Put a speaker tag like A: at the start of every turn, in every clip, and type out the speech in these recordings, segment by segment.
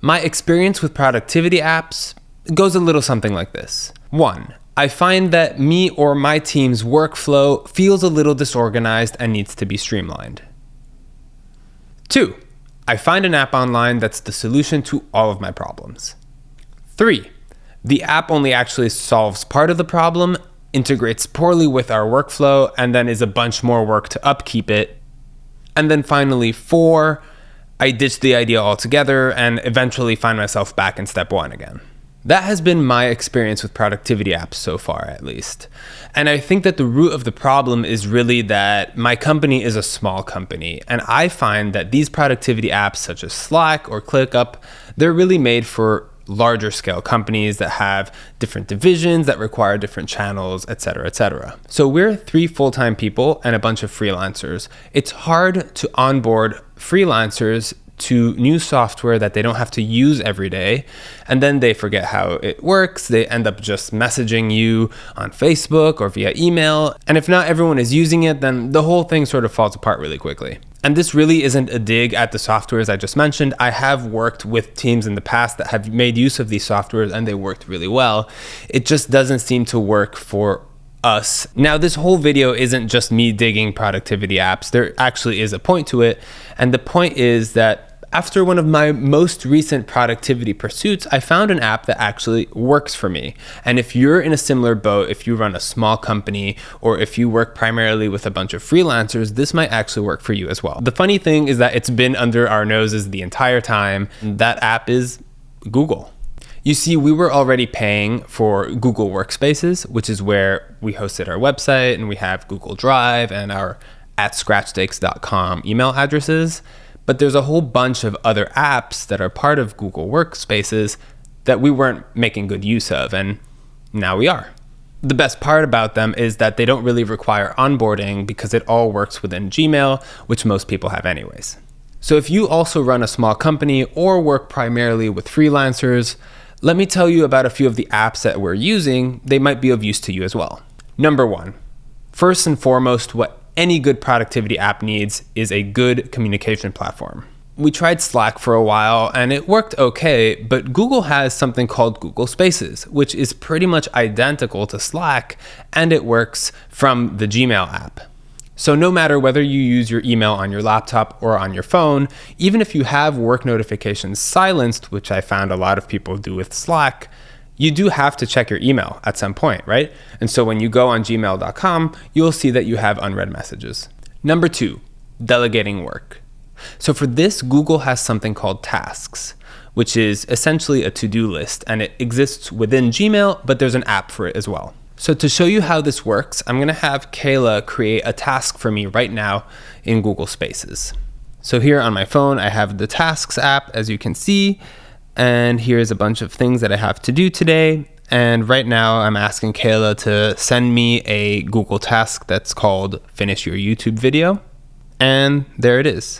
A: My experience with productivity apps goes a little something like this. 1. I find that me or my team's workflow feels a little disorganized and needs to be streamlined. 2. I find an app online that's the solution to all of my problems. 3. The app only actually solves part of the problem, integrates poorly with our workflow, and then is a bunch more work to upkeep it. And then finally, 4, I ditch the idea altogether and eventually find myself back in step 1 again. That has been my experience with productivity apps so far, at least. And I think that the root of the problem is really that my company is a small company, and I find that these productivity apps such as Slack or ClickUp, they're really made for larger scale companies that have different divisions that require different channels, etc., etc. So we're 3 full-time people and a bunch of freelancers. It's hard to onboard freelancers to new software that they don't have to use every day, and then they forget how it works. They end up just messaging you on Facebook or via email, and if not everyone is using it, then the whole thing sort of falls apart really quickly. And this really isn't a dig at the softwares I just mentioned. I have worked with teams in the past that have made use of these softwares and they worked really well. It just doesn't seem to work for us. Now, this whole video isn't just me digging productivity apps. There actually is a point to it. And the point is that after one of my most recent productivity pursuits, I found an app that actually works for me. And if you're in a similar boat, if you run a small company, or if you work primarily with a bunch of freelancers, this might actually work for you as well. The funny thing is that it's been under our noses the entire time. That app is Google. You see, we were already paying for Google Workspaces, which is where we hosted our website, and we have Google Drive and our @scratchstakes.com email addresses. But there's a whole bunch of other apps that are part of Google Workspaces that we weren't making good use of, and now we are. The best part about them is that they don't really require onboarding because it all works within Gmail, which most people have anyways. So if you also run a small company or work primarily with freelancers, let me tell you about a few of the apps that we're using. They might be of use to you as well. Number 1, first and foremost, what any good productivity app needs is a good communication platform. We tried Slack for a while and it worked okay, but Google has something called Google Spaces, which is pretty much identical to Slack, and it works from the Gmail app. So no matter whether you use your email on your laptop or on your phone, even if you have work notifications silenced, which I found a lot of people do with Slack, you do have to check your email at some point, right? And so when you go on gmail.com, you'll see that you have unread messages. Number 2, delegating work. So for this, Google has something called Tasks, which is essentially a to-do list, and it exists within Gmail, but there's an app for it as well. So to show you how this works, I'm gonna have Kayla create a task for me right now in Google Spaces. So here on my phone, I have the Tasks app, as you can see, and here's a bunch of things that I have to do today. And right now I'm asking Kayla to send me a Google task that's called Finish Your YouTube Video. And there it is.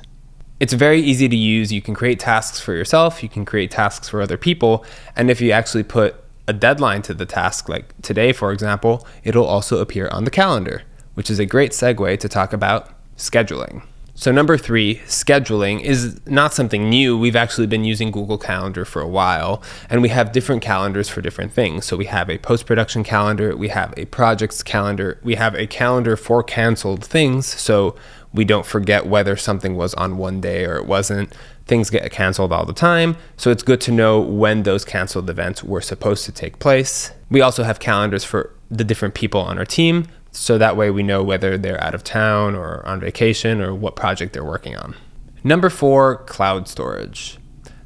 A: It's very easy to use. You can create tasks for yourself. You can create tasks for other people. And if you actually put a deadline to the task, like today, for example, it'll also appear on the calendar, which is a great segue to talk about scheduling. So number 3, scheduling is not something new. We've actually been using Google Calendar for a while, and we have different calendars for different things. So we have a post-production calendar, we have a projects calendar, we have a calendar for canceled things, so we don't forget whether something was on one day or it wasn't. Things get canceled all the time, so it's good to know when those canceled events were supposed to take place. We also have calendars for the different people on our team, so that way we know whether they're out of town or on vacation or what project they're working on. Number 4, cloud storage.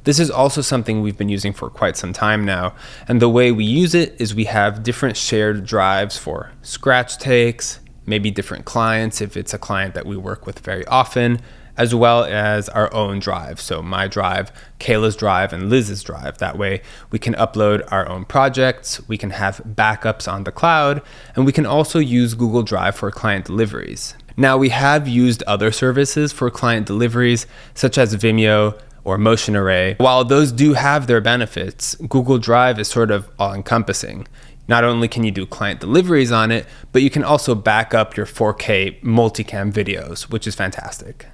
A: This is also something we've been using for quite some time now, and the way we use it is we have different shared drives for scratch takes, maybe different clients if it's a client that we work with very often, as well as our own drive. So my drive, Kayla's drive, and Liz's drive. That way we can upload our own projects, we can have backups on the cloud, and we can also use Google Drive for client deliveries. Now, we have used other services for client deliveries, such as Vimeo or Motion Array. While those do have their benefits, Google Drive is sort of all-encompassing. Not only can you do client deliveries on it, but you can also back up your 4K multicam videos, which is fantastic.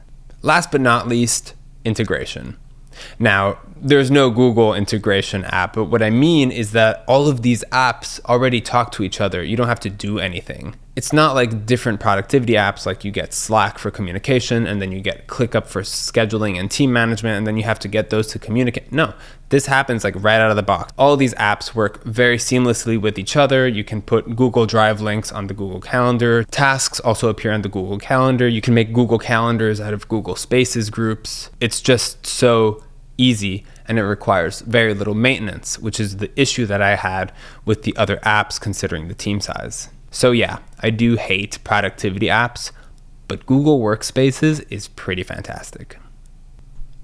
A: Last but not least, integration. Now, there's no Google integration app, but what I mean is that all of these apps already talk to each other. You don't have to do anything. It's not like different productivity apps, like you get Slack for communication, and then you get ClickUp for scheduling and team management, and then you have to get those to communicate. No, this happens like right out of the box. All of these apps work very seamlessly with each other. You can put Google Drive links on the Google Calendar. Tasks also appear on the Google Calendar. You can make Google Calendars out of Google Spaces groups. It's just so easy, and it requires very little maintenance, which is the issue that I had with the other apps considering the team size. So yeah, I do hate productivity apps, but Google Workspaces is pretty fantastic.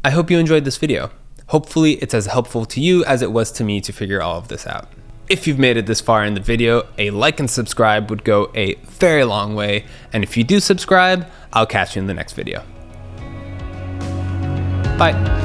A: I hope you enjoyed this video. Hopefully it's as helpful to you as it was to me to figure all of this out. If you've made it this far in the video, a like and subscribe would go a very long way, and if you do subscribe, I'll catch you in the next video. Bye.